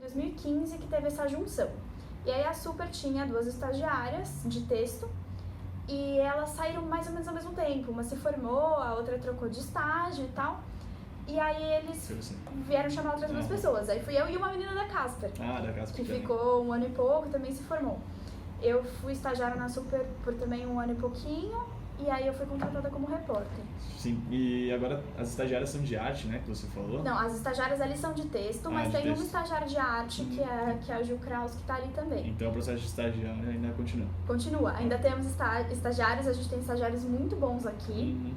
2015 que teve essa junção. E aí a Super tinha 2 estagiárias de texto e elas saíram mais ou menos ao mesmo tempo. Uma se formou, a outra trocou de estágio e tal. E aí eles vieram chamar outras 2 pessoas. Aí fui eu e uma menina da Casper, da Casper que ficou 1 ano e pouco e também se formou. Eu fui estagiária na Super por também 1 ano e pouquinho. E aí eu fui contratada como repórter. Sim, e agora as estagiárias são de arte, né, que você falou? Não, as estagiárias ali são de texto, mas tem uma estagiária de arte, que é a Ju Kraus, que tá ali também. Então o processo de estagiário ainda continua? Continua, ainda temos estagiários, a gente tem estagiários muito bons aqui,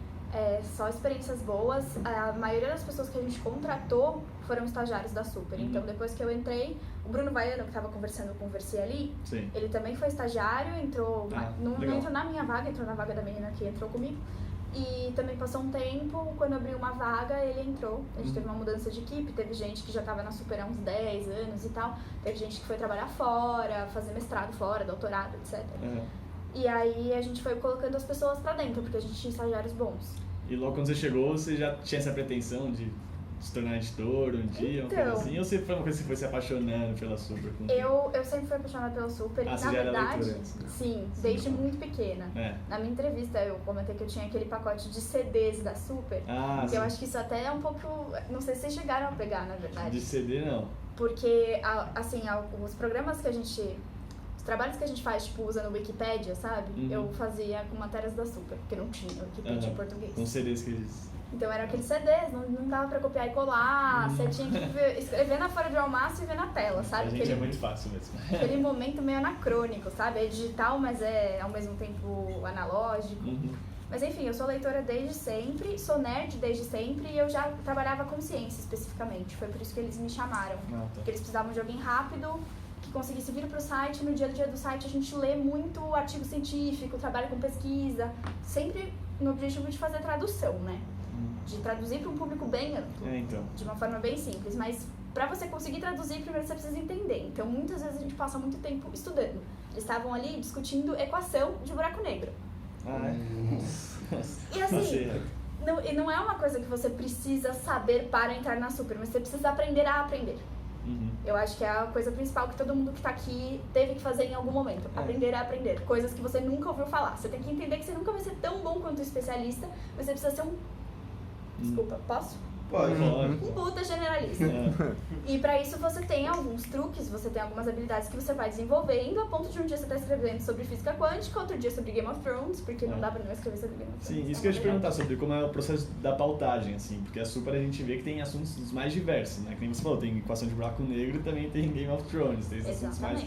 só experiências boas. A maioria das pessoas que a gente contratou foram estagiários da Super. Então depois que eu entrei, o Bruno Baiano, que estava conversando com o Versi ali, ele também foi estagiário, entrou, não entrou na minha vaga, entrou na vaga da menina que entrou comigo. E também passou um tempo, quando abriu uma vaga, ele entrou. A gente teve uma mudança de equipe, teve gente que já estava na Super há uns 10 anos e tal. Teve gente que foi trabalhar fora, fazer mestrado fora, doutorado, etc. E aí a gente foi colocando as pessoas pra dentro, porque a gente tinha estagiários bons. E logo quando você chegou, você já tinha essa pretensão de se tornar editor um dia, uma coisa assim? Ou você foi uma coisa que você foi se apaixonando pela Super? Eu sempre fui apaixonada pela Super. Ah, na você já era verdade, leitora antes, né? Sim, desde muito pequena. Na minha entrevista eu comentei que eu tinha aquele pacote de CDs da Super. Que eu acho que isso até é um pouco... Não sei se vocês chegaram a pegar, na verdade. De CD, não. Porque, assim, os programas que a gente... Os trabalhos que a gente faz, tipo, usando o Wikipédia, sabe? Eu fazia com matérias da Super, porque não tinha Wikipédia em português. Com CDs que eles... Então eram aqueles CDs, não dava pra copiar e colar, você tinha que escrever na folha de almaço e ver na tela, sabe? A gente é muito fácil mesmo. Aquele momento meio anacrônico, sabe? É digital, mas é ao mesmo tempo analógico. Mas enfim, eu sou leitora desde sempre, sou nerd desde sempre e eu já trabalhava com ciência especificamente. Foi por isso que eles me chamaram. Porque eles precisavam de alguém rápido, que conseguisse vir pro site. No dia a dia do site a gente lê muito artigo científico, trabalha com pesquisa, sempre no objetivo de fazer tradução, né? De traduzir para um público bem amplo, de uma forma bem simples, mas para você conseguir traduzir, primeiro você precisa entender. Então, muitas vezes a gente passa muito tempo estudando. Eles estavam ali discutindo equação de buraco negro. E assim, não é uma coisa que você precisa saber para entrar na Super, mas você precisa aprender a aprender. Eu acho que é a coisa principal que todo mundo que está aqui teve que fazer em algum momento. Aprender a aprender. Coisas que você nunca ouviu falar. Você tem que entender que você nunca vai ser tão bom quanto um especialista, mas você precisa ser um... Desculpa, posso? Pode. Um puta generalista. E pra isso você tem alguns truques, você tem algumas habilidades que você vai desenvolvendo a ponto de um dia você tá escrevendo sobre física quântica, outro dia sobre Game of Thrones, porque não dá pra não escrever sobre Game of Thrones. Sim, isso que eu ia te perguntar sobre como é o processo da pautagem, assim, porque a Super a gente vê que tem assuntos dos mais diversos, né? Que nem você falou, tem equação de buraco negro e também tem Game of Thrones, tem esses assuntos mais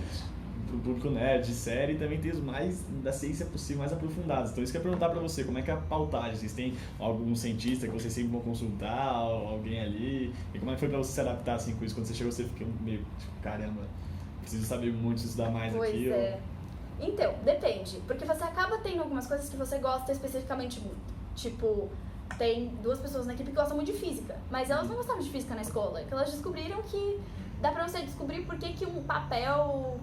pro público nerd, de série, e também tem os mais da ciência possível, mais aprofundados. Então isso que eu ia perguntar pra você, como é que é a pautagem? Vocês têm algum cientista que vocês sempre vão consultar, alguém ali? E como é que foi pra você se adaptar assim com isso? Quando você chegou, você ficou meio tipo, caramba, preciso saber muito, estudar mais aqui. Pois é. Então, depende, porque você acaba tendo algumas coisas que você gosta especificamente muito. Tipo, tem 2 pessoas na equipe que gostam muito de física, mas elas não gostavam de física na escola, que elas descobriram que dá pra você descobrir por que um papel,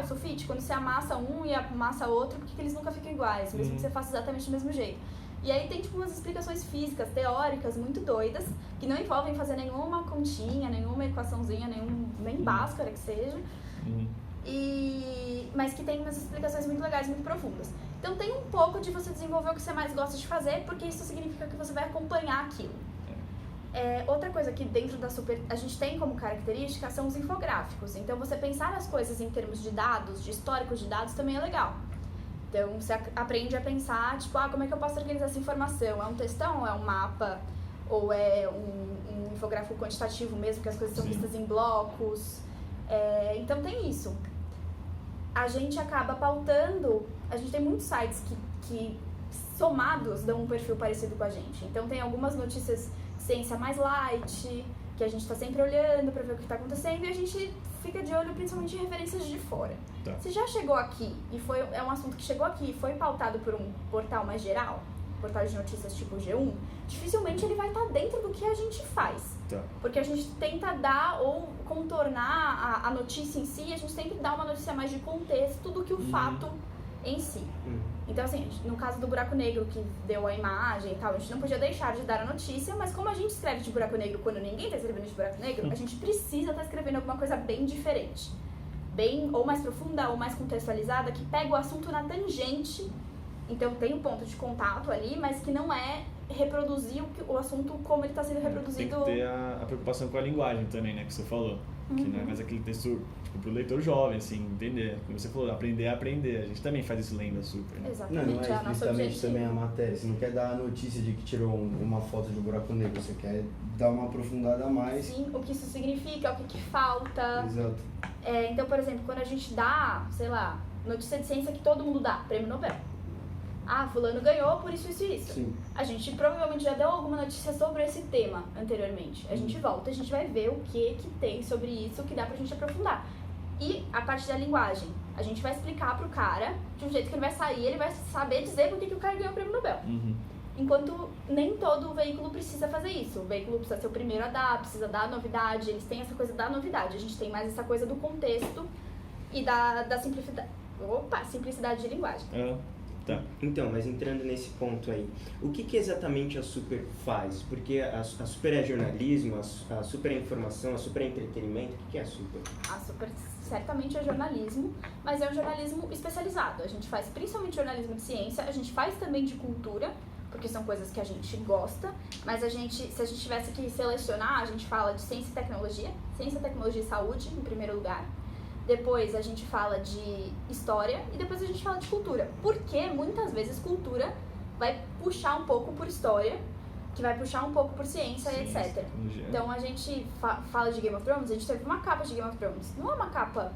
sulfite, quando você amassa um e amassa outro, por que eles nunca ficam iguais, mesmo que você faça exatamente do mesmo jeito. E aí tem tipo umas explicações físicas, teóricas, muito doidas, que não envolvem fazer nenhuma continha, nenhuma equaçãozinha, nem báscara que seja, mas que tem umas explicações muito legais, muito profundas. Então tem um pouco de você desenvolver o que você mais gosta de fazer, porque isso significa que você vai acompanhar aquilo. Outra coisa que dentro da Super a gente tem como característica são os infográficos. Então você pensar as coisas em termos de dados, de históricos de dados também é legal. Então você aprende a pensar, tipo, como é que eu posso organizar essa informação? É um textão, é um mapa, ou é um infográfico quantitativo mesmo, que as coisas são vistas em blocos. Então tem isso. A gente acaba pautando, a gente tem muitos sites que somados dão um perfil parecido com a gente. Então tem algumas notícias ciência mais light, que a gente está sempre olhando para ver o que está acontecendo, e a gente fica de olho principalmente em referências de fora. Se já chegou aqui, e é um assunto que chegou aqui e foi pautado por um portal mais geral, portal de notícias tipo G1, dificilmente ele vai estar dentro do que a gente faz. Porque a gente tenta dar ou contornar a notícia em si, a gente sempre dá uma notícia mais de contexto do que o fato em si. Então, assim, no caso do buraco negro que deu a imagem e tal, a gente não podia deixar de dar a notícia, mas como a gente escreve de buraco negro quando ninguém está escrevendo de buraco negro, a gente precisa estar escrevendo alguma coisa bem diferente. Bem, ou mais profunda, ou mais contextualizada, que pega o assunto na tangente. Então, tem um ponto de contato ali, mas que não é reproduzir o assunto como ele está sendo reproduzido. Tem que ter a preocupação com a linguagem também, né, que você falou. Que não é mais aquele texto, tipo, pro leitor jovem, assim, entender. Como você falou, aprender a aprender. A gente também faz isso lendo a Super. Né? Exatamente, não é explicitamente também a matéria. Você não quer dar a notícia de que tirou uma foto de um buraco negro, você quer dar uma aprofundada a mais. Sim, o que isso significa, o que falta. Exato. Então, por exemplo, quando a gente dá, sei lá, notícia de ciência que todo mundo dá, prêmio Nobel. Ah, fulano ganhou por isso, isso e isso. Sim. A gente provavelmente já deu alguma notícia sobre esse tema anteriormente. A gente volta, a gente vai ver o que tem sobre isso que dá pra gente aprofundar. E a parte da linguagem, a gente vai explicar pro cara de um jeito que ele vai sair, ele vai saber dizer por que o cara ganhou o prêmio Nobel. Enquanto nem todo veículo precisa fazer isso. O veículo precisa ser o primeiro a dar, precisa dar a novidade, eles têm essa coisa da novidade. A gente tem mais essa coisa do contexto e da simplicidade de linguagem. Tá. Então, mas entrando nesse ponto aí, o que exatamente a Super faz? Porque a Super é jornalismo, a Super é informação, a Super é entretenimento, o que é a Super? A Super certamente é jornalismo, mas é um jornalismo especializado. A gente faz principalmente jornalismo de ciência, a gente faz também de cultura, porque são coisas que a gente gosta, mas se a gente tivesse que selecionar, a gente fala de ciência, tecnologia e saúde, em primeiro lugar. Depois a gente fala de história e depois a gente fala de cultura. Porque muitas vezes cultura vai puxar um pouco por história, que vai puxar um pouco por ciência e etc. Tecnologia. Então a gente fala de Game of Thrones, a gente teve uma capa de Game of Thrones. Não é uma capa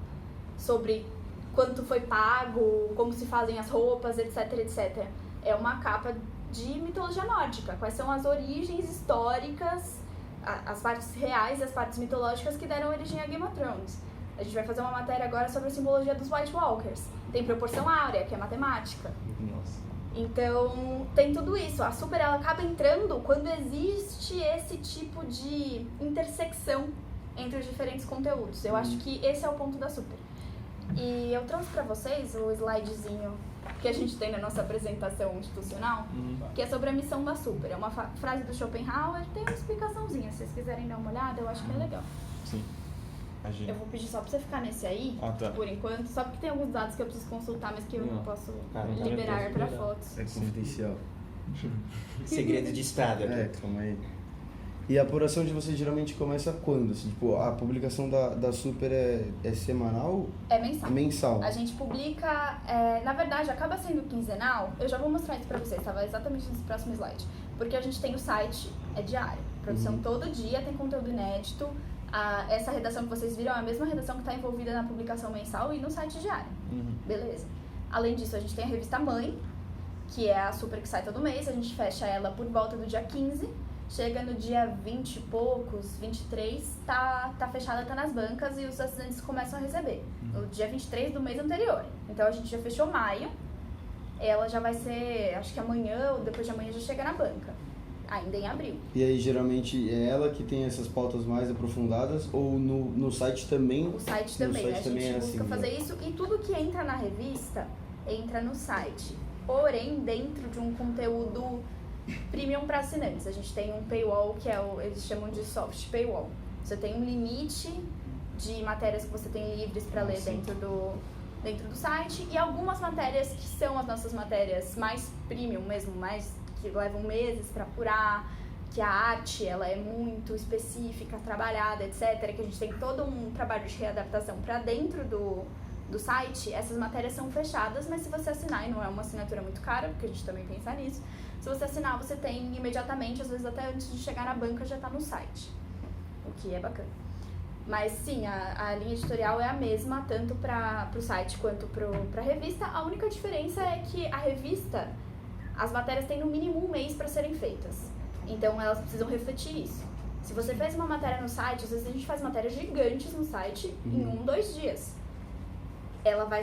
sobre quanto foi pago, como se fazem as roupas, etc, etc. É uma capa de mitologia nórdica. Quais são as origens históricas, as partes reais e as partes mitológicas que deram origem a Game of Thrones. A gente vai fazer uma matéria agora sobre a simbologia dos White Walkers. Tem proporção áurea, que é matemática. Nossa. Então, tem tudo isso. A Super, ela acaba entrando quando existe esse tipo de intersecção entre os diferentes conteúdos. Eu acho que esse é o ponto da Super. E eu trouxe pra vocês o slidezinho que a gente tem na nossa apresentação institucional, que é sobre a missão da Super. É uma frase do Schopenhauer, tem uma explicaçãozinha. Se vocês quiserem dar uma olhada, eu acho que é legal. Sim. Eu vou pedir só pra você ficar nesse aí, tá. por enquanto, só porque tem alguns dados que eu preciso consultar, mas que eu não posso liberar pra fotos. É confidencial. Segredo de Estado aqui. Calma aí. E a apuração de vocês geralmente começa quando? Assim, tipo, a publicação da Super é semanal? É mensal. Mensal. A gente publica, na verdade, acaba sendo quinzenal. Eu já vou mostrar isso pra vocês, estava exatamente nesse próximo slide. Porque a gente tem o site, é diário. Produção todo dia, tem conteúdo inédito. Essa redação que vocês viram é a mesma redação que está envolvida na publicação mensal e no site diário. Beleza. Além disso, a gente tem a revista Mãe, que é a Super que sai todo mês. A gente fecha ela por volta do dia 15. Chega no dia 20 e poucos, 23, tá fechada, tá nas bancas e os assinantes começam a receber. No dia 23 do mês anterior. Então a gente já fechou maio. Ela já vai ser, acho que amanhã ou depois de amanhã já chega na banca. Ainda em abril. E aí, geralmente, é ela que tem essas pautas mais aprofundadas ou no site também? O site também. Site a gente também busca assim, fazer isso e tudo que entra na revista entra no site. Porém, dentro de um conteúdo premium para assinantes. A gente tem um paywall que eles chamam de soft paywall. Você tem um limite de matérias que você tem livres para ler dentro do site e algumas matérias que são as nossas matérias mais premium mesmo, mais que levam meses para apurar, que a arte ela é muito específica, trabalhada, etc. Que a gente tem todo um trabalho de readaptação para dentro do site. Essas matérias são fechadas, mas se você assinar, e não é uma assinatura muito cara, porque a gente também pensa nisso, se você assinar, você tem imediatamente, às vezes até antes de chegar na banca já está no site, o que é bacana. Mas sim, a linha editorial é a mesma, tanto para o site quanto para a revista. A única diferença é que a revista, as matérias têm no mínimo um mês para serem feitas. Então elas precisam refletir isso. Se você fez uma matéria no site, às vezes a gente faz matérias gigantes no site em 2 dias. Ela vai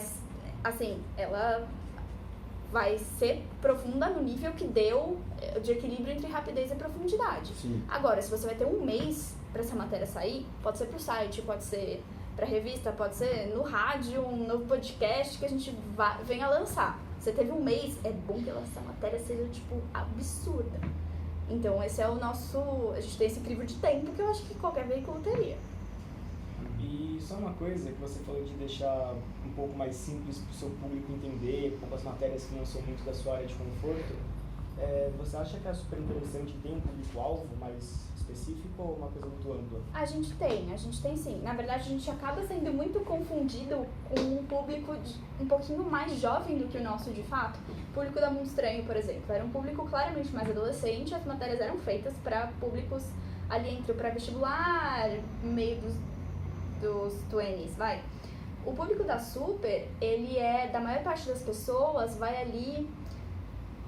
ser profunda no nível que deu de equilíbrio entre rapidez e profundidade. Sim. Agora, se você vai ter um mês para essa matéria sair, pode ser pro site, pode ser pra revista, pode ser no rádio, um novo podcast que a gente venha lançar. Você teve um mês, é bom que essa matéria seja, tipo, absurda. Então, esse é o nosso... A gente tem esse crivo de tempo que eu acho que qualquer veículo teria. E só uma coisa que você falou de deixar um pouco mais simples para o seu público entender, poucas matérias que não são muito da sua área de conforto. Você acha que é super interessante ter um público-alvo mais específico ou uma coisa muito ampla? A gente tem sim. Na verdade, a gente acaba sendo muito confundido com um público um pouquinho mais jovem do que o nosso de fato. O público da Mundo Estranho, por exemplo, era um público claramente mais adolescente, as matérias eram feitas para públicos ali entre o pré-vestibular, meio dos 20s, vai. O público da Super, ele da maior parte das pessoas, vai ali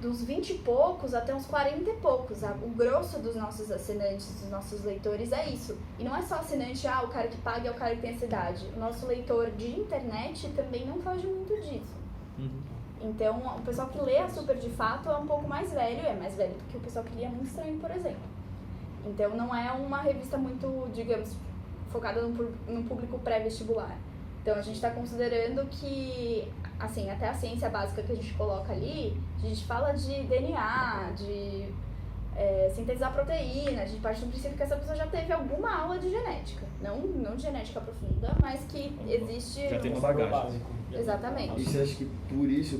dos 20 e poucos até uns 40 e poucos. O grosso dos nossos assinantes, dos nossos leitores é isso. E não é só assinante, o cara que paga é o cara que tem essa idade. O nosso leitor de internet também não foge muito disso. Então, o pessoal que lê a Super de fato é um pouco mais velho, é mais velho do que o pessoal que lia Mundo Estranho, por exemplo. Então, não é uma revista muito, digamos, focada num público pré-vestibular. Então, a gente está considerando que, assim, até a ciência básica que a gente coloca ali, a gente fala de DNA, de sintetizar proteína, a gente parte do princípio que essa pessoa já teve alguma aula de genética. Não de genética profunda, mas que existe... Já tem uma bagagem. Básico. Exatamente. E você acha que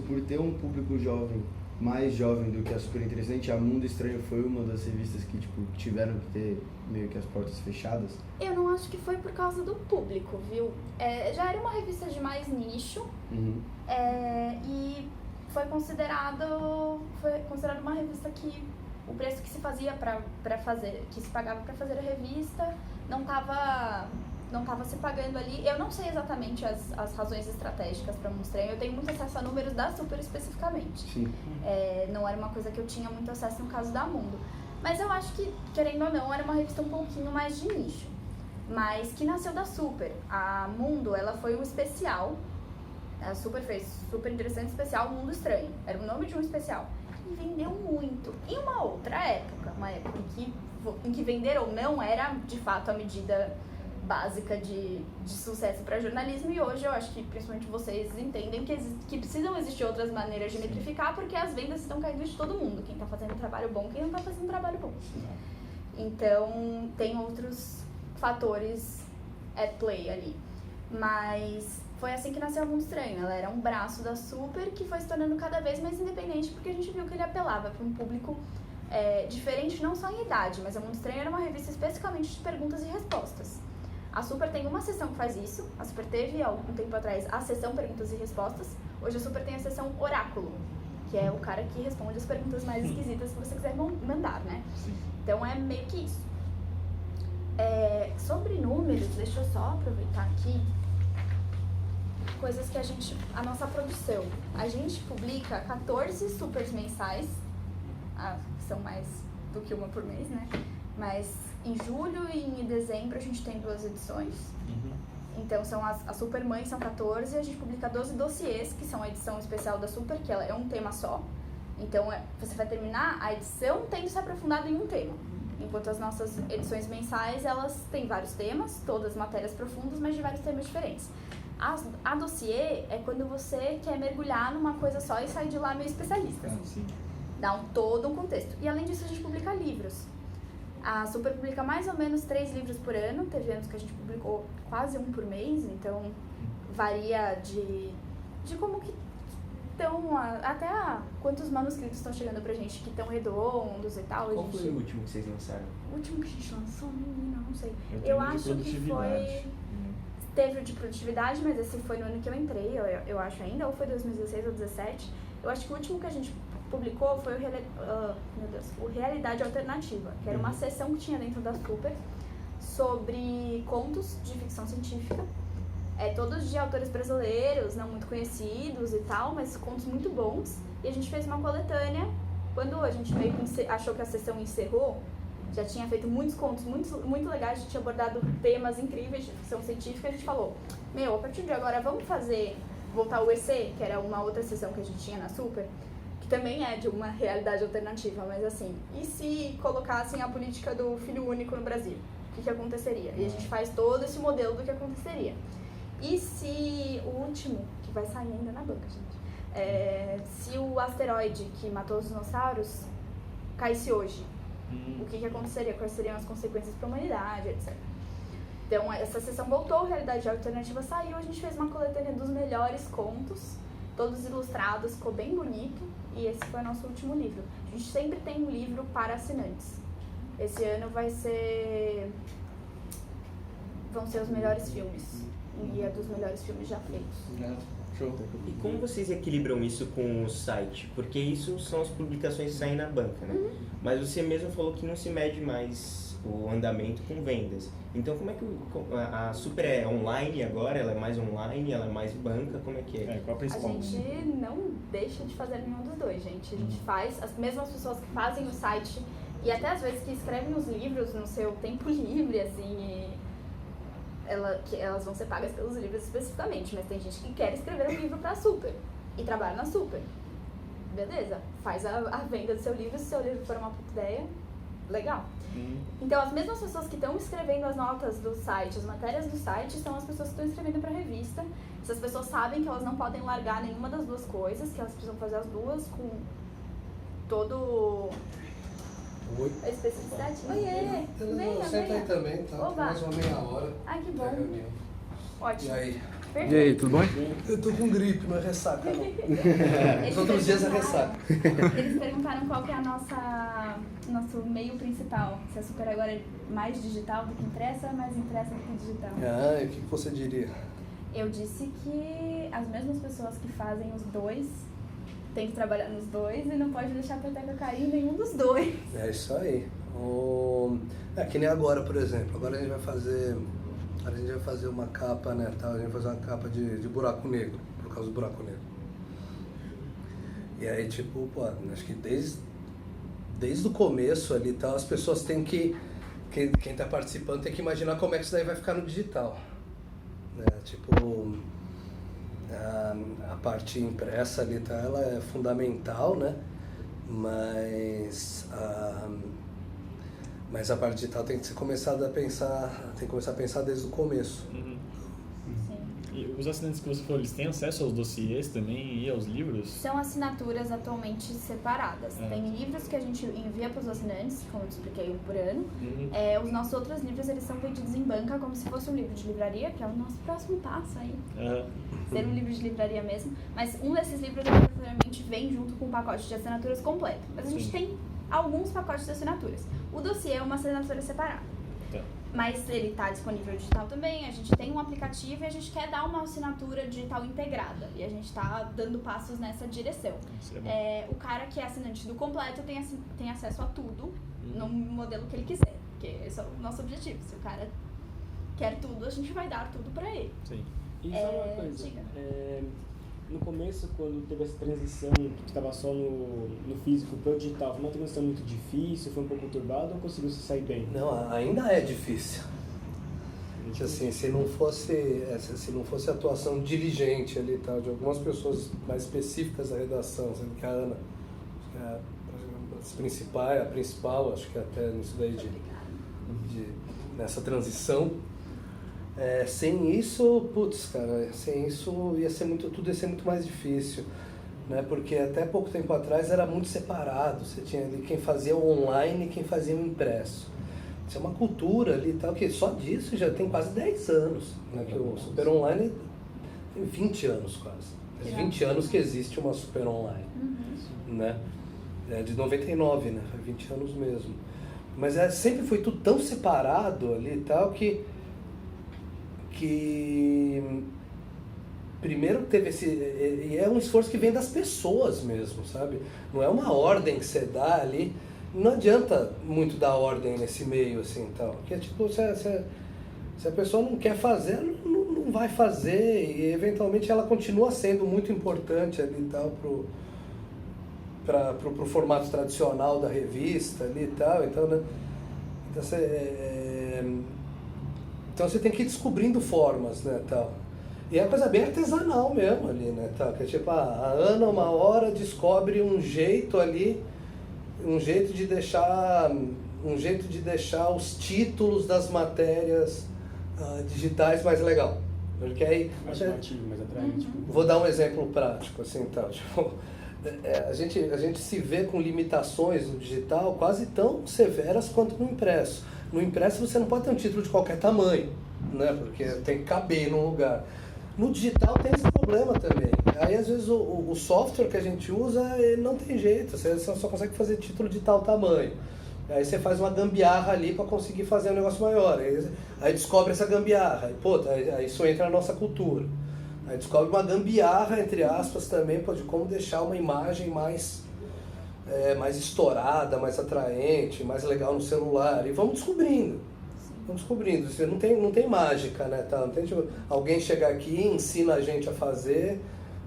por ter um público jovem, mais jovem do que a Super Interessante, a Mundo Estranho foi uma das revistas que, tipo, tiveram que ter meio que as portas fechadas? Eu não acho que foi por causa do público, viu? Já era uma revista de mais nicho, e foi considerado uma revista que o preço que se fazia que se pagava para fazer a revista não estava se pagando ali. Eu não sei exatamente as razões estratégicas para Mundo Estranho. Eu tenho muito acesso a números da Super especificamente. Sim. Não era uma coisa que eu tinha muito acesso no caso da Mundo. Mas eu acho que, querendo ou não, era uma revista um pouquinho mais de nicho. Mas que nasceu da Super. A Mundo, ela foi um especial. A Super fez Super Interessante Especial Mundo Estranho. Era o nome de um especial. E vendeu muito. Em uma outra época, uma época em que vender ou não era, de fato, a medida básica de sucesso para jornalismo, e hoje eu acho que principalmente vocês entendem que precisam existir outras maneiras de metrificar, porque as vendas estão caindo de todo mundo, quem está fazendo trabalho bom, quem não está fazendo trabalho bom. Então tem outros fatores at play ali, mas foi assim que nasceu o Mundo Estranho. Ela era um braço da Super que foi se tornando cada vez mais independente, porque a gente viu que ele apelava para um público diferente, não só em idade, mas o Mundo Estranho era uma revista especificamente de perguntas e respostas. A Super tem uma seção que faz isso. A Super teve, há algum tempo atrás, a seção Perguntas e Respostas. Hoje a Super tem a seção Oráculo, que é o cara que responde as perguntas mais esquisitas que você quiser mandar, né? Sim. Então é meio que isso. Sobre números, deixa eu só aproveitar aqui. Coisas que a nossa produção. A gente publica 14 supers mensais, que são mais do que uma por mês, né? Mas em julho e em dezembro a gente tem 2 edições. Então as Super Mães são 14, a gente publica 12 dossiês, que são a edição especial da Super, que ela é um tema só. Então você vai terminar a edição tendo se aprofundado em um tema. Enquanto as nossas edições mensais, elas têm vários temas, todas matérias profundas, mas de vários temas diferentes. A dossiê é quando você quer mergulhar numa coisa só e sair de lá meio especialista. Sim. Dá todo um contexto. E além disso, a gente publica livros. A Super publica mais ou menos 3 livros por ano. Teve anos que a gente publicou quase um por mês, então varia de como que estão, até quantos manuscritos estão chegando pra gente que estão redondos e tal. Qual foi o último que vocês lançaram? O último que a gente lançou, menina, não sei. Eu acho que foi... Teve o de produtividade, mas esse foi no ano que eu entrei, eu acho ainda, ou foi 2016 ou 2017. Eu acho que o último que a gente publicou foi o Realidade Alternativa, que era uma seção que tinha dentro da Super sobre contos de ficção científica, todos de autores brasileiros, não muito conhecidos e tal, mas contos muito bons. E a gente fez uma coletânea. Quando a gente meio que achou que a sessão encerrou, já tinha feito muitos contos muito legais, a gente tinha abordado temas incríveis de ficção científica, a gente falou, a partir de agora vamos voltar ao EC, que era uma outra sessão que a gente tinha na Super, que também é de uma realidade alternativa, mas assim, e se colocassem a política do filho único no Brasil? o que aconteceria. E a gente faz todo esse modelo do que aconteceria. E se o último, que vai sair ainda na banca, gente, se o asteroide que matou os dinossauros caísse hoje, o que aconteceria? Quais seriam as consequências para a humanidade, etc. Então, essa sessão voltou, Realidade Alternativa saiu, a gente fez uma coletânea dos melhores contos, todos ilustrados, ficou bem bonito, e esse foi o nosso último livro. A gente sempre tem um livro para assinantes. Esse ano vão ser os melhores filmes, um guia dos melhores filmes já feitos. Show. E como vocês equilibram isso com o site? Porque isso são as publicações que saem na banca, né? Mas você mesmo falou que não se mede mais o andamento com vendas. Então como é que a Super é online agora? Ela é mais online? Ela é mais banca? Como é que é? Qual a A principal? gente não deixa de fazer nenhum dos dois, gente. A gente faz, as mesmas pessoas que fazem o site e até às vezes que escrevem os livros no seu tempo livre, assim, que elas vão ser pagas pelos livros especificamente, mas tem gente que quer escrever um livro pra Super e trabalha na Super. Beleza, faz a venda do seu livro, se o seu livro for uma puta ideia, legal. Então, as mesmas pessoas que estão escrevendo as notas do site, as matérias do site, são as pessoas que estão escrevendo para a revista. Essas pessoas sabem que elas não podem largar nenhuma das duas coisas, que elas precisam fazer as duas com todo a especificidade. Oiê! Venha, Senta aí venha. também, tá? Oba. Mais uma meia hora. Ai, que de bom. reunião. E Ótimo. aí? Perfeito. E aí, tudo bom? Eu tô com gripe, não é ressaca não. Eles Os outros dias é perguntaram- ressaca. Eles perguntaram qual que é nosso meio principal. Se a Super agora é mais digital do que impressa ou mais impressa do que digital. Ah, e o que você diria? Eu disse que as mesmas pessoas que fazem os dois têm que trabalhar nos dois e não pode deixar a peteca cair em nenhum dos dois. É isso aí. É que nem agora, por exemplo. Agora a gente vai fazer uma capa, né? Tá? A gente vai fazer uma capa de buraco negro, por causa do buraco negro. E aí, tipo, pô, acho que desde o começo ali, tá, as pessoas têm que... Quem tá participando tem que imaginar como é que isso daí vai ficar no digital. Né? Tipo, a parte impressa ali, tá, ela é fundamental, né? Mas a parte digital tem que começar a pensar desde o começo. Sim. E os assinantes que você falou, eles têm acesso aos dossiês também e aos livros? São assinaturas atualmente separadas. Ah. Tem livros que a gente envia para os assinantes, como eu te expliquei, um por ano. Os nossos outros livros, eles são vendidos em banca como se fosse um livro de livraria, que é o nosso próximo passo aí. Ser um livro de livraria mesmo. Mas um desses livros, necessariamente, vem junto com um pacote de assinaturas completo. Mas a gente tem alguns pacotes de assinaturas. O dossiê é uma assinatura separada. Tá. Mas ele está disponível digital também, a gente tem um aplicativo e a gente quer dar uma assinatura digital integrada. E a gente está dando passos nessa direção. Isso é bom. O cara que é assinante do completo tem acesso a tudo no modelo que ele quiser. Porque esse é o nosso objetivo. Se o cara quer tudo, a gente vai dar tudo para ele. Sim. E só uma coisa, diga. No começo, quando teve essa transição que estava só no físico para o digital, foi uma transição muito difícil, foi um pouco conturbada ou conseguiu se sair bem? Não, ainda é difícil. Assim, se não fosse a atuação diligente ali, tá, de algumas pessoas mais específicas da redação, sendo que a Ana é a principal, acho que até nisso daí nessa transição. Sem isso, putz, cara, sem isso tudo ia ser muito mais difícil, né? Porque até pouco tempo atrás era muito separado, você tinha ali quem fazia o online e quem fazia o impresso. Isso é uma cultura ali e tal, que só disso já tem quase 10 anos, né? Que o Super Online tem 20 anos quase. Faz 20 anos que existe uma Super Online, né? É de 99, né? Faz 20 anos mesmo. Mas sempre foi tudo tão separado ali e tal que primeiro teve e é um esforço que vem das pessoas mesmo, sabe? Não é uma ordem que você dá ali, não adianta muito dar ordem nesse meio assim, tal, porque tipo, se a pessoa não quer fazer, não vai fazer, e eventualmente ela continua sendo muito importante ali e tal pro formato tradicional da revista ali e tal, então, né? Então você tem que ir descobrindo formas, né, tal. E é uma coisa bem artesanal mesmo ali, né, tal. Que é tipo, a Ana uma hora descobre um jeito ali, um jeito de deixar um jeito de deixar os títulos das matérias digitais mais legal. Porque aí, Mais chamativo, mais atraente. vou dar um exemplo prático, assim, então, tipo, a gente se vê com limitações no digital quase tão severas quanto no impresso. No impresso você não pode ter um título de qualquer tamanho, né? Porque tem que caber num lugar. No digital tem esse problema também. Aí às vezes o software que a gente usa ele não tem jeito, você só consegue fazer título de tal tamanho. Aí você faz uma gambiarra ali para conseguir fazer um negócio maior. Aí descobre essa gambiarra. E, pô, aí isso entra na nossa cultura. Aí descobre uma gambiarra, entre aspas, também, pô, de como deixar uma imagem mais estourada, mais atraente, mais legal no celular. E vamos descobrindo. Vamos descobrindo. Você não tem mágica, né? Tá? Não tem, tipo, alguém chegar aqui e ensina a gente a fazer.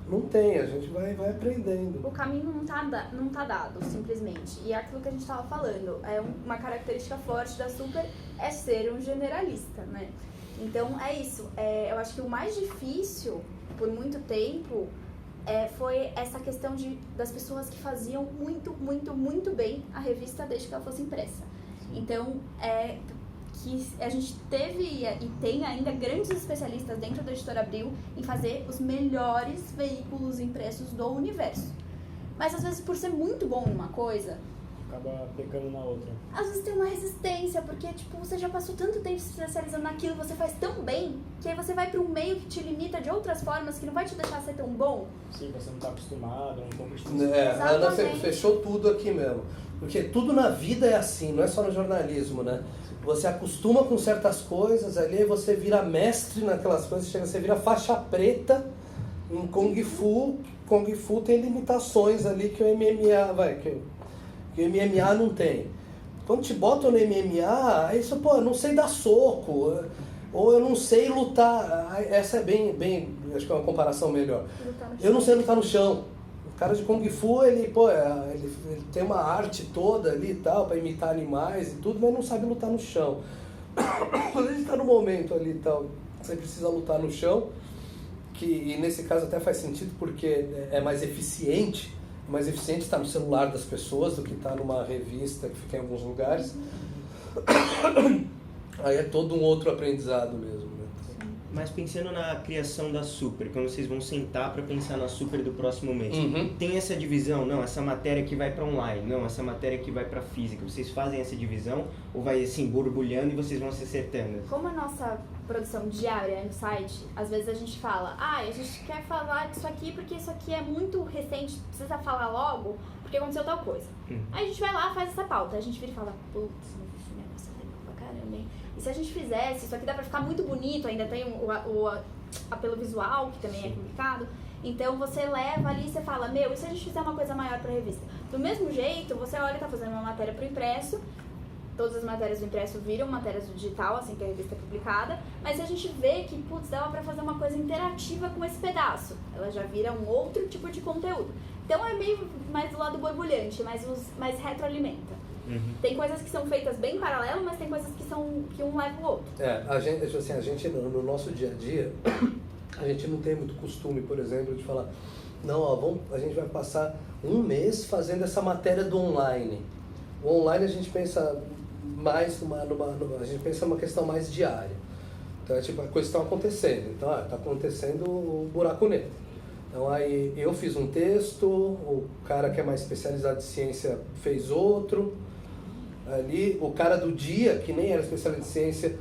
Não tem, a gente vai aprendendo. O caminho não tá dado, simplesmente. E é aquilo que a gente estava falando, uma característica forte da Super é ser um generalista, né? Então é isso. Eu acho que o mais difícil, por muito tempo, foi essa questão das pessoas que faziam muito, muito, muito bem a revista desde que ela fosse impressa. Então, que a gente teve e tem ainda grandes especialistas dentro da Editora Abril em fazer os melhores veículos impressos do universo. Mas às vezes, por ser muito bom em uma coisa, Acaba pecando na outra. às vezes tem uma resistência, porque tipo, você já passou tanto tempo se especializando naquilo, você faz tão bem, que aí você vai para um meio que te limita de outras formas, que não vai te deixar ser tão bom. Sim, você não está acostumado, um pouco de A Ana Exatamente. fechou tudo aqui mesmo. Porque tudo na vida é assim, não é só no jornalismo, né? Você acostuma com certas coisas ali, você vira mestre naquelas coisas, você vira faixa preta em Kung Fu. Kung Fu tem limitações ali que o MMA, que o MMA não tem. Quando te botam no MMA, aí você, pô, eu não sei dar soco, ou eu não sei lutar. Essa é bem, acho que é uma comparação melhor. Eu não sei lutar no chão. O cara de Kung Fu, ele tem uma arte toda ali e tal, pra imitar animais e tudo, mas não sabe lutar no chão. Quando ele tá no momento ali e tal, você precisa lutar no chão, e nesse caso até faz sentido porque é mais eficiente estar no celular das pessoas do que estar numa revista que fica em alguns lugares. Aí é todo um outro aprendizado mesmo, né? Mas pensando na criação da Super, quando vocês vão sentar para pensar na Super do próximo mês, tem essa divisão? Não, essa matéria que vai para online, não, essa matéria que vai para física. Vocês fazem essa divisão ou vai assim borbulhando e vocês vão se acertando? Como a nossa produção diária no site, às vezes a gente fala, a gente quer falar disso aqui porque isso aqui é muito recente, precisa falar logo, porque aconteceu tal coisa. Aí a gente vai lá, faz essa pauta, a gente vira e fala, putz, esse negócio é legal pra caramba, hein? E se a gente fizesse, isso aqui dá pra ficar muito bonito, ainda tem o apelo visual, que também é complicado. Então você leva ali e você fala, e se a gente fizer uma coisa maior pra revista? Do mesmo jeito, você olha e tá fazendo uma matéria pro impresso, todas as matérias do impresso viram matérias do digital, assim que a revista é publicada, mas a gente vê que, dava pra fazer uma coisa interativa com esse pedaço. Ela já vira um outro tipo de conteúdo. Então é meio mais do lado borbulhante, mais retroalimenta. Tem coisas que são feitas bem em paralelo, mas tem coisas que um leva o outro. A gente no nosso dia a dia, a gente não tem muito costume, por exemplo, de falar, não, a gente vai passar um mês fazendo essa matéria do online. O online a gente pensa mais a gente pensa numa questão mais diária. Então, as coisas estão acontecendo. Então, está acontecendo o buraco negro. Então, aí eu fiz um texto, o cara que é mais especializado em ciência fez outro. Ali, o cara do dia, que nem era especialista em ciência,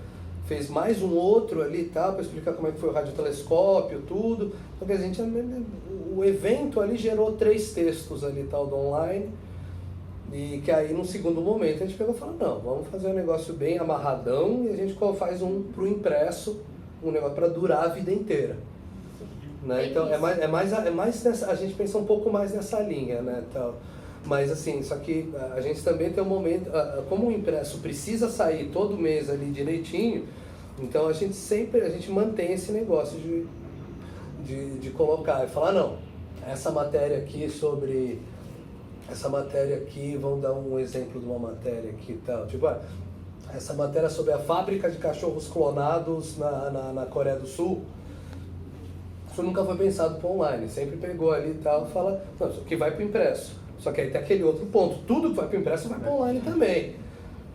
fez mais um outro ali e tal, para explicar como é que foi o radiotelescópio, tudo. Porque a gente, o evento ali gerou 3 textos ali e tal do online. E que aí, no segundo momento, a gente pegou e falou, não, vamos fazer um negócio bem amarradão e a gente faz um pro impresso, um negócio para durar a vida inteira. Né? Então, é mais nessa, a gente pensa um pouco mais nessa linha, né? Então, mas assim, só que a gente também tem um momento, como o impresso precisa sair todo mês ali direitinho, então a gente mantém esse negócio de colocar e falar, não, essa matéria aqui, vamos dar um exemplo de uma matéria aqui e tal, essa matéria sobre a fábrica de cachorros clonados na Coreia do Sul, isso nunca foi pensado para online, sempre pegou ali e tal, fala, não, isso aqui vai para o impresso. Só que aí tem aquele outro ponto, tudo que vai para o impresso vai para online também.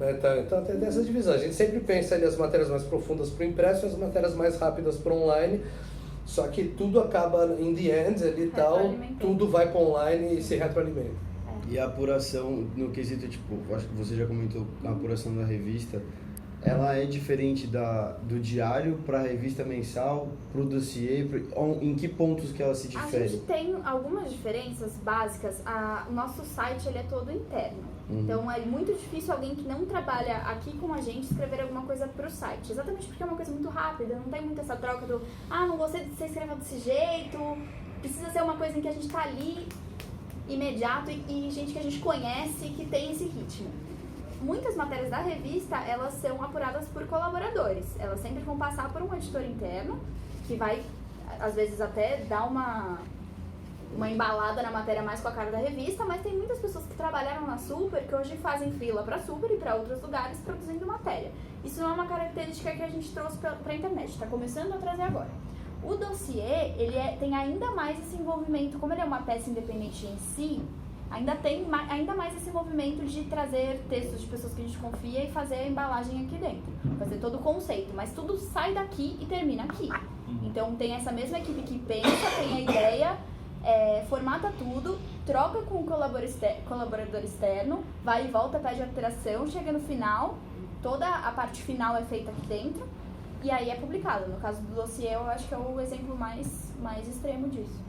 Né? Então tem essa divisão. A gente sempre pensa ali as matérias mais profundas para o impresso e as matérias mais rápidas para o online. Só que tudo acaba, in the end, ali e tal, tudo vai para online e se retroalimenta. E a apuração, no quesito, tipo, acho que você já comentou, a apuração da revista, ela é diferente do diário para a revista mensal, para o dossiê, em que pontos que ela se difere? A gente tem algumas diferenças básicas. O nosso site ele é todo interno. Então é muito difícil alguém que não trabalha aqui com a gente escrever alguma coisa para o site. Exatamente porque é uma coisa muito rápida, não tem muito essa troca do não gostei de você escrever desse jeito, precisa ser uma coisa em que a gente está ali imediato e gente que a gente conhece que tem esse ritmo. Muitas matérias da revista, elas são apuradas por colaboradores. Elas sempre vão passar por um editor interno, que vai, às vezes, até dar uma embalada na matéria mais com a cara da revista, mas tem muitas pessoas que trabalharam na Super, que hoje fazem freela para a Super e para outros lugares produzindo matéria. Isso não é uma característica que a gente trouxe para a internet, está começando a trazer agora. O dossiê, ele tem ainda mais esse envolvimento, como ele é uma peça independente em si, ainda tem ainda mais esse movimento de trazer textos de pessoas que a gente confia e fazer a embalagem aqui dentro. Fazer todo o conceito, mas tudo sai daqui e termina aqui. Então tem essa mesma equipe que pensa, tem a ideia, formata tudo, troca com o colaborador externo, vai e volta, pede alteração, chega no final, toda a parte final é feita aqui dentro e aí é publicado. No caso do dossiê, eu acho que é o exemplo mais extremo disso.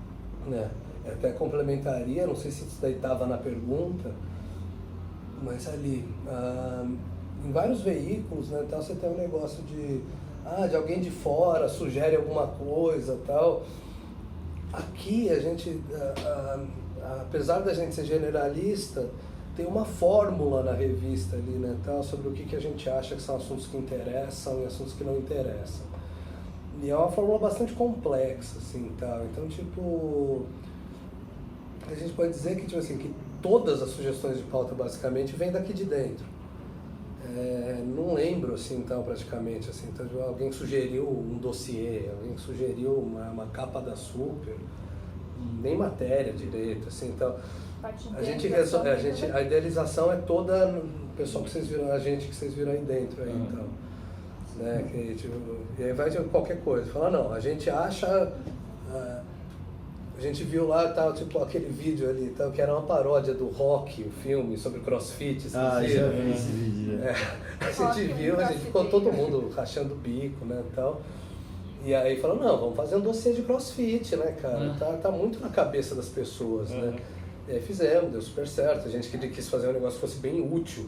Até complementaria, não sei se isso daí estava na pergunta, mas ali, em vários veículos, né, então você tem um negócio de alguém de fora sugere alguma coisa tal. Aqui a gente, apesar da gente ser generalista, tem uma fórmula na revista ali, né, tal, sobre o que a gente acha que são assuntos que interessam e assuntos que não interessam. E é uma fórmula bastante complexa, assim, tal. Então, tipo, a gente pode dizer que, tipo assim, que todas as sugestões de pauta, basicamente, vêm daqui de dentro. Não lembro, assim, então, praticamente, assim, então, alguém sugeriu um dossiê, alguém sugeriu uma capa da Super, nem matéria direito, assim, então, a idealização é toda o pessoal que vocês viram, a gente que vocês viram aí dentro, aí, então, né, que, tipo, e aí vai de qualquer coisa, fala, não, a gente acha, a gente viu lá, tal, tipo, aquele vídeo ali, tal, que era uma paródia do Rock, o filme sobre CrossFit, já vi esse vídeo. A gente viu, a gente ficou todo mundo rachando o bico, né, tal. E aí falou, não, vamos fazer um dossiê de CrossFit, né, cara, tá muito na cabeça das pessoas, né. E aí fizemos, deu super certo, a gente quis fazer um negócio que fosse bem útil,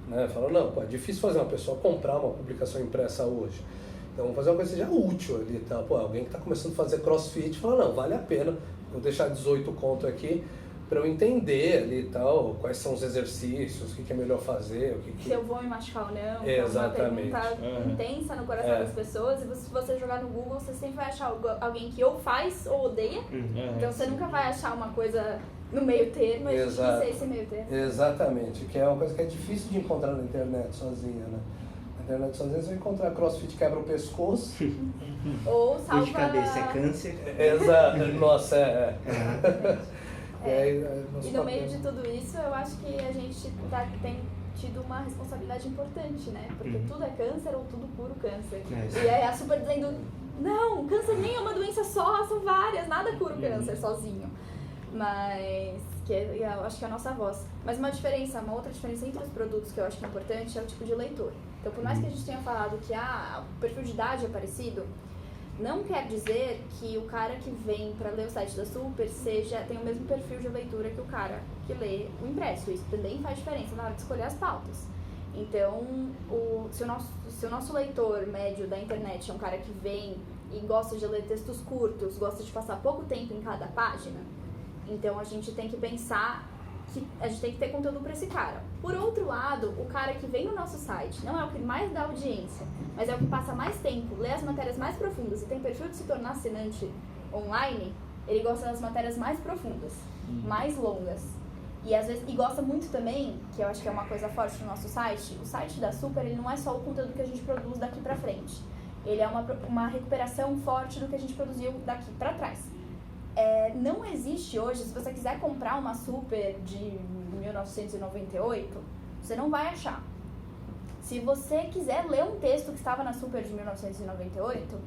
né, falou, não, pô, é difícil fazer uma pessoa comprar uma publicação impressa hoje. Então vamos fazer uma coisa que seja útil ali, tá? Pô, alguém que está começando a fazer CrossFit fala, não, vale a pena, vou deixar 18 conto aqui para eu entender ali e tal, quais são os exercícios, o que é melhor fazer, se eu vou me machucar ou não. Exatamente. É uma pergunta intensa no coração das pessoas, e se você jogar no Google, você sempre vai achar alguém que ou faz ou odeia, então você nunca vai achar uma coisa no meio termo, a gente precisa ser esse meio termo. Exatamente, que é uma coisa que é difícil de encontrar na internet sozinha, né? Na internet sozinha você vai encontrar CrossFit quebra o pescoço. Ou salva... Dor de cabeça é câncer. Exato, nossa, E no meio de tudo isso, eu acho que a gente tem tido uma responsabilidade importante, né? Porque tudo é câncer ou tudo puro câncer. E aí a Super dizendo, não, câncer nem é uma doença só, são várias, nada cura o câncer sozinho. Mas, eu acho que é a nossa voz. Mas uma outra diferença entre os produtos que eu acho que é importante é o tipo de leitor. Então, por mais que a gente tenha falado que o perfil de idade é parecido, não quer dizer que o cara que vem para ler o site da Super tem o mesmo perfil de leitura que o cara que lê o impresso. Isso também faz diferença na hora de escolher as pautas. Então, se o nosso leitor médio da internet é um cara que vem e gosta de ler textos curtos, gosta de passar pouco tempo em cada página, então a gente tem que pensar que a gente tem que ter conteúdo para esse cara. Por outro lado, o cara que vem no nosso site não é o que mais dá audiência, mas é o que passa mais tempo, lê as matérias mais profundas e tem perfil de se tornar assinante online, ele gosta das matérias mais profundas, mais longas. E às vezes, gosta muito também, que eu acho que é uma coisa forte no nosso site, o site da Super, ele não é só o conteúdo que a gente produz daqui para frente. Ele é uma recuperação forte do que a gente produziu daqui para trás. Não existe hoje, se você quiser comprar uma Super de 1998, você não vai achar. Se você quiser ler um texto que estava na Super de 1998,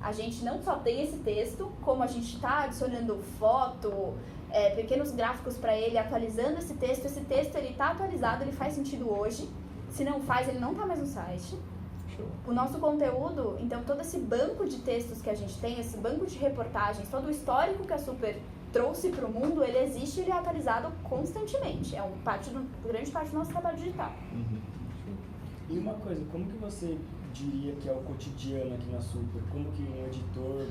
a gente não só tem esse texto, como a gente está adicionando foto, pequenos gráficos para ele, atualizando esse texto. Esse texto ele está atualizado, ele faz sentido hoje. Se não faz, ele não está mais no site. O nosso conteúdo, então todo esse banco de textos que a gente tem, esse banco de reportagens, todo o histórico que a Super trouxe para o mundo, ele existe e ele é atualizado constantemente. É grande parte do nosso trabalho digital. E uma coisa, como que você diria que é o cotidiano aqui na Super? Como que um editor,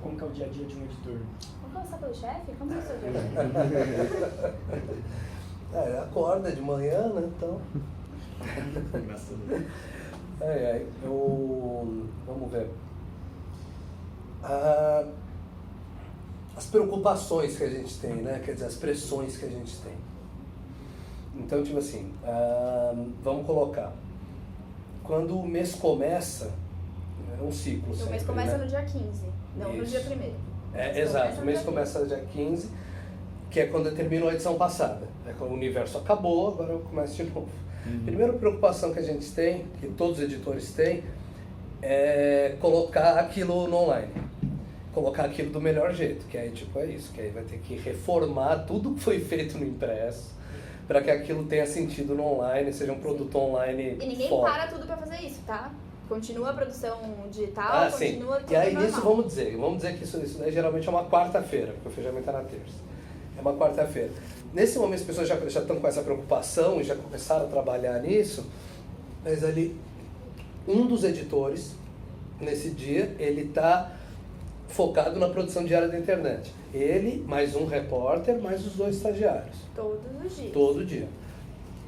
como que é o dia a dia de um editor? Vamos começar pelo chefe? Como é o seu dia a dia? Acorda de manhã, né, então... Vamos ver. As preocupações que a gente tem, né? Quer dizer, as pressões que a gente tem. Então, tipo assim, vamos colocar. Quando o mês começa, é um ciclo sempre, o mês começa, né? No dia 15, não Isso. no dia 1º. Exato, o mês começa no dia 15, que é quando terminou a edição passada. É quando o universo acabou, agora começa de novo. Primeira preocupação que a gente tem, que todos os editores têm, é colocar aquilo no online. Colocar aquilo do melhor jeito, que aí tipo é isso, que aí vai ter que reformar tudo que foi feito no impresso para que aquilo tenha sentido no online, seja um produto online. E ninguém forte. para tudo para fazer isso, tá? Continua a produção digital, continua tudo E aí normal. nisso vamos dizer que isso daí geralmente é uma quarta-feira, porque o fechamento é na terça. É uma quarta-feira. Nesse momento as pessoas já estão com essa preocupação e já começaram a trabalhar nisso, mas ali um dos editores, nesse dia, ele está focado na produção diária da internet. Ele, mais um repórter, mais os 2 estagiários. Todos os dias. Todo dia.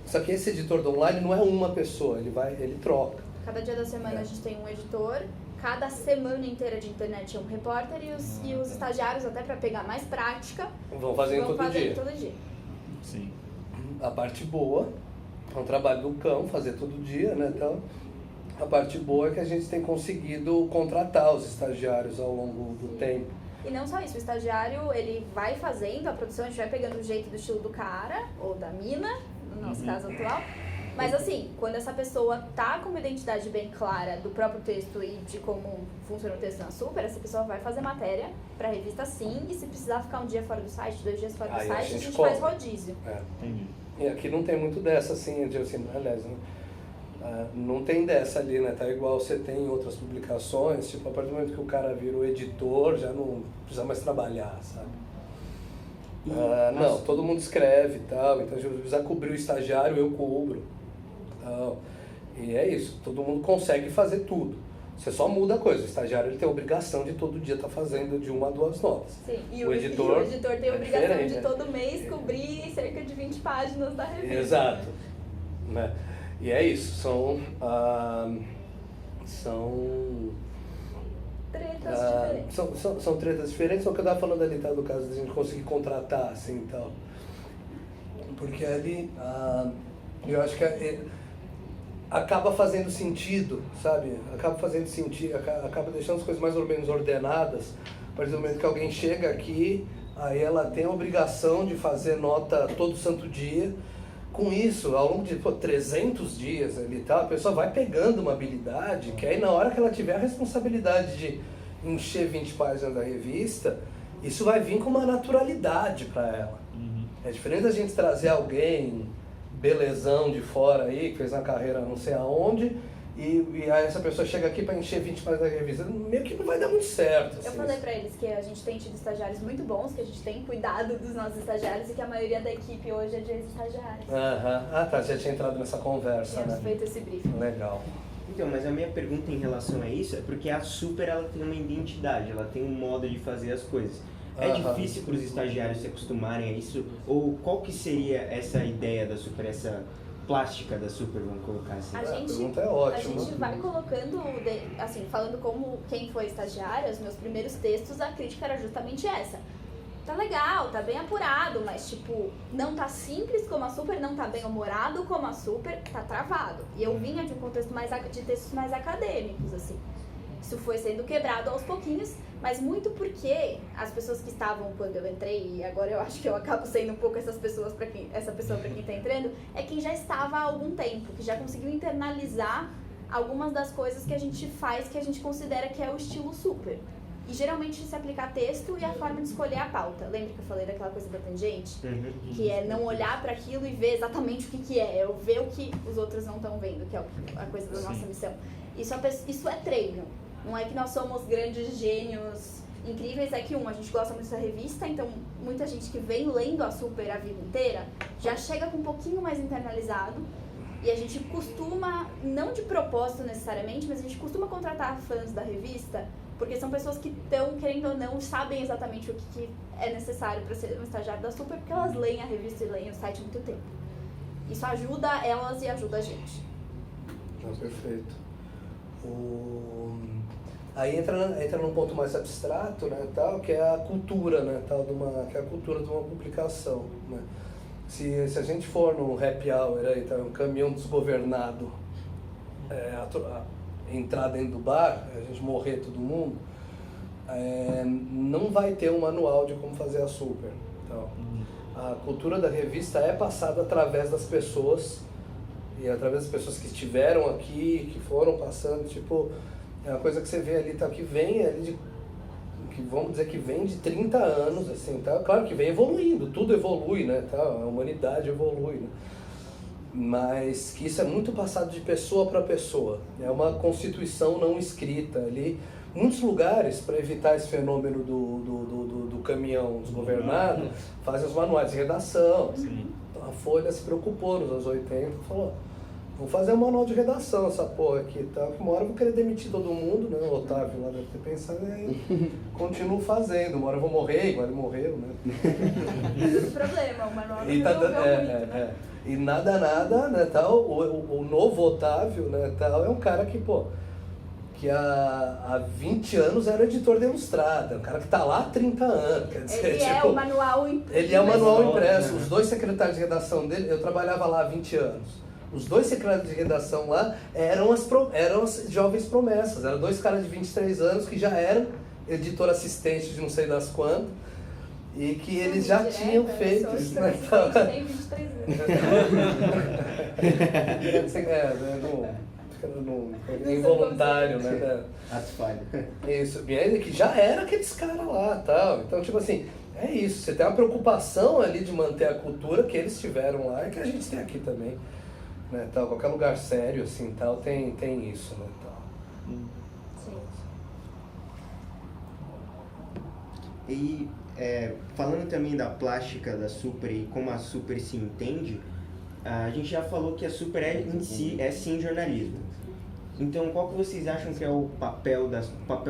Só que esse editor do online não é uma pessoa, ele troca. Cada dia da semana a gente tem um editor, cada semana inteira de internet é um repórter e os estagiários, até para pegar mais prática, Vão fazendo todo dia. todo dia. Sim. A parte boa é um trabalho do cão, fazer todo dia, né? Então, a parte boa é que a gente tem conseguido contratar os estagiários ao longo do tempo. E não só isso, o estagiário, ele vai fazendo a produção, a gente vai pegando o jeito do estilo do cara, ou da mina, no nosso caso atual. Mas assim, quando essa pessoa tá com uma identidade bem clara do próprio texto e de como funciona o texto na Super, essa pessoa vai fazer matéria pra revista sim, e se precisar ficar um dia fora do site, 2 dias fora do site, a gente faz rodízio. Entendi. E aqui não tem muito dessa, assim, aliás, né? Não tem dessa ali, né? Tá igual você tem em outras publicações, tipo, a partir do momento que o cara vira o editor, já não precisa mais trabalhar, sabe? Não, todo mundo escreve e tal, então se precisar cobrir o estagiário, eu cubro. Tal. E é isso, todo mundo consegue fazer tudo. Você só muda a coisa, o estagiário ele tem a obrigação de todo dia estar fazendo de 1 a 2 notas. Sim, e o editor tem a obrigação de né? todo mês cobrir cerca de 20 páginas da revista. Exato. Né? E é isso, são tretas diferentes. São tretas diferentes, só que eu estava falando ali, tá, do caso de a gente conseguir contratar, assim, e tal. Porque ali, eu acho que acaba fazendo sentido, sabe? Acaba fazendo sentido, acaba deixando as coisas mais ou menos ordenadas. A partir do momento que alguém chega aqui, aí ela tem a obrigação de fazer nota todo santo dia. Com isso, ao longo de 300 dias ali, tá, a pessoa vai pegando uma habilidade que aí na hora que ela tiver a responsabilidade de encher 20 páginas da revista, isso vai vir com uma naturalidade para ela. É diferente da gente trazer alguém belezão de fora aí, que fez uma carreira não sei aonde, e aí essa pessoa chega aqui para encher 20 páginas da revista, meio que não vai dar muito certo. Eu falei pra eles que a gente tem tido estagiários muito bons, que a gente tem cuidado dos nossos estagiários e que a maioria da equipe hoje é de ex-estagiários. Tá, já tinha entrado nessa conversa, Temos né? feito esse briefing. Legal. Então, mas a minha pergunta em relação a isso é porque a Super ela tem uma identidade, ela tem um modo de fazer as coisas. É difícil para os estagiários se acostumarem a isso? Ou qual que seria essa ideia da Super, essa plástica da Super, vamos colocar assim? A pergunta é ótima. A gente vai colocando, assim, falando como quem foi estagiário, os meus primeiros textos, a crítica era justamente essa. Tá legal, tá bem apurado, mas tipo, não tá simples como a Super, não tá bem humorado como a Super, tá travado. E eu vinha de um contexto de textos mais acadêmicos, assim. Isso foi sendo quebrado aos pouquinhos, mas muito porque as pessoas que estavam quando eu entrei, e agora eu acho que eu acabo sendo um pouco essa pessoa para quem está entrando, é quem já estava há algum tempo, que já conseguiu internalizar algumas das coisas que a gente faz, que a gente considera que é o estilo super. E geralmente se aplica a texto e a forma de escolher a pauta. Lembra que eu falei daquela coisa da tangente? Que é não olhar para aquilo e ver exatamente o que é. É ver o que os outros não estão vendo, que é a coisa da nossa missão. Isso é treino. Não é que nós somos grandes gênios incríveis, é que a gente gosta muito da revista, então muita gente que vem lendo a Super a vida inteira já chega com um pouquinho mais internalizado. E a gente costuma, não de propósito necessariamente, mas a gente costuma contratar fãs da revista, porque são pessoas que estão, querendo ou não, sabem exatamente o que é necessário para ser um estagiário da Super, porque elas leem a revista e leem o site há muito tempo. Isso ajuda elas e ajuda a gente. Perfeito. Aí entra num ponto mais abstrato, né, tal, que é a cultura, né, tal, que é a cultura de uma publicação, né. Se a gente for num happy hour aí, tá, um caminhão desgovernado, entrar dentro do bar, a gente morrer todo mundo, não vai ter um manual de como fazer a Super. Então, a cultura da revista é passada através das pessoas, e através das pessoas que estiveram aqui, que foram passando, tipo, é uma coisa que você vê ali, tá, que vem ali vamos dizer que vem de 30 anos, assim, tá? Claro que vem evoluindo, tudo evolui, né, tá? A humanidade evolui, né? Mas que isso é muito passado de pessoa para pessoa, é uma constituição não escrita ali. Muitos lugares, para evitar esse fenômeno do caminhão desgovernado, fazem os manuais de redação. Sim. A Folha se preocupou nos anos 80, falou, vou fazer um manual de redação essa porra aqui e tal, que uma hora eu vou querer demitir todo mundo, né? O Otávio lá deve ter pensado, e aí continuo fazendo, uma hora eu vou morrer, igual ele morreu, né? Esse problema, o manual não E nada, né, tal, o novo Otávio, né, tal, é um cara que, pô, que há 20 anos era editor de Ilustrada, um cara que tá lá há 30 anos, quer dizer, ele é o manual impresso. Ele é o manual impresso, os dois secretários de redação dele, eu trabalhava lá há 20 anos. Os dois secretários de redação lá eram as jovens promessas, eram dois caras de 23 anos que já eram editor assistente de não sei das quantas, e que eles já tinham feito isso, né? Tem 23 anos. Involuntário, né? Ato falho. Isso, e ele que já era aqueles caras lá, tal. Então, tipo assim, é isso, você tem uma preocupação ali de manter a cultura que eles tiveram lá e que a gente tem aqui também. Né, tal, qualquer lugar sério assim, tal, tem isso, né, tal. Sim. E falando também da plástica da Super e como a Super se entende, a gente já falou que a Super em si é sim jornalismo. Então, qual que vocês acham que é o papel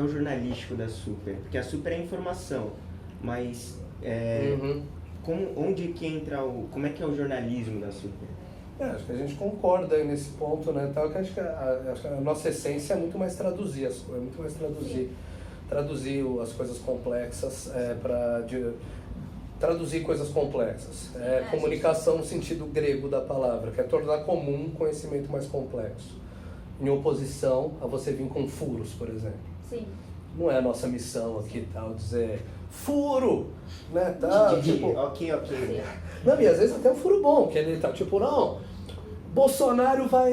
jornalístico da Super? Porque a Super é informação, mas onde que entra como é que é o jornalismo da Super? Acho que a gente concorda aí nesse ponto, né? Tal, que acho que a nossa essência é muito mais traduzir traduzir as coisas complexas traduzir coisas complexas. Comunicação no sentido grego da palavra, que é tornar comum um conhecimento mais complexo. Em oposição a você vir com furos, por exemplo. Sim. Não é a nossa missão aqui, tal, dizer furo, né, tal, tipo... Ok. Não, e às vezes até um furo bom, que ele tá tipo, não, Bolsonaro vai